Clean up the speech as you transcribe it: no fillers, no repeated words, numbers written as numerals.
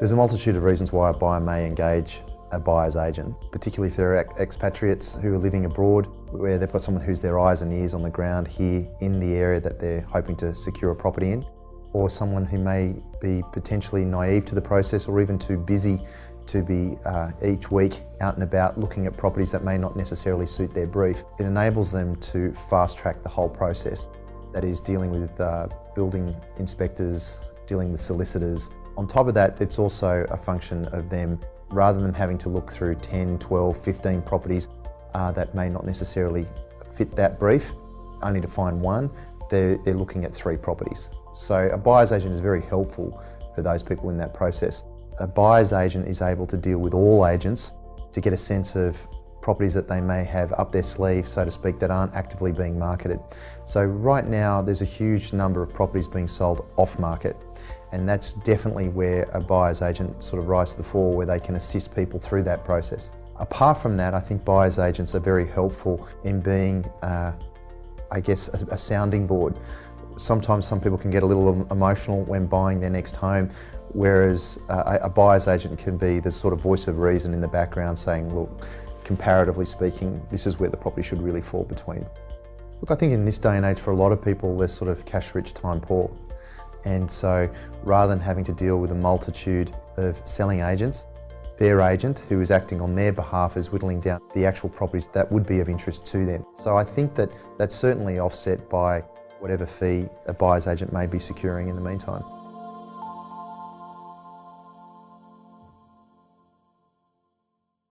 There's a multitude of reasons why a buyer may engage a buyer's agent, particularly if they're expatriates who are living abroad, where they've got someone who's their eyes and ears on the ground here in the area that they're hoping to secure a property in, or someone who may be potentially naive to the process or even too busy to be each week out and about looking at properties that may not necessarily suit their brief. It enables them to fast track the whole process. That is, dealing with building inspectors, dealing with solicitors. On top of that, it's also a function of them, rather than having to look through 10, 12, 15 properties that may not necessarily fit that brief, only to find one, they're looking at 3 properties. So a buyer's agent is very helpful for those people in that process. A buyer's agent is able to deal with all agents to get a sense of properties that they may have up their sleeve, so to speak, that aren't actively being marketed. So right now there's a huge number of properties being sold off market, and that's definitely where a buyer's agent sort of rises to the fore, where they can assist people through that process. Apart from that, I think buyer's agents are very helpful in being, I guess, a sounding board. Sometimes some people can get a little emotional when buying their next home, whereas a buyer's agent can be the sort of voice of reason in the background saying, look, comparatively speaking, this is where the property should really fall between. Look, I think in this day and age, for a lot of people, they're sort of cash rich, time poor. And so rather than having to deal with a multitude of selling agents, their agent, who is acting on their behalf, is whittling down the actual properties that would be of interest to them. So I think that that's certainly offset by whatever fee a buyer's agent may be securing in the meantime.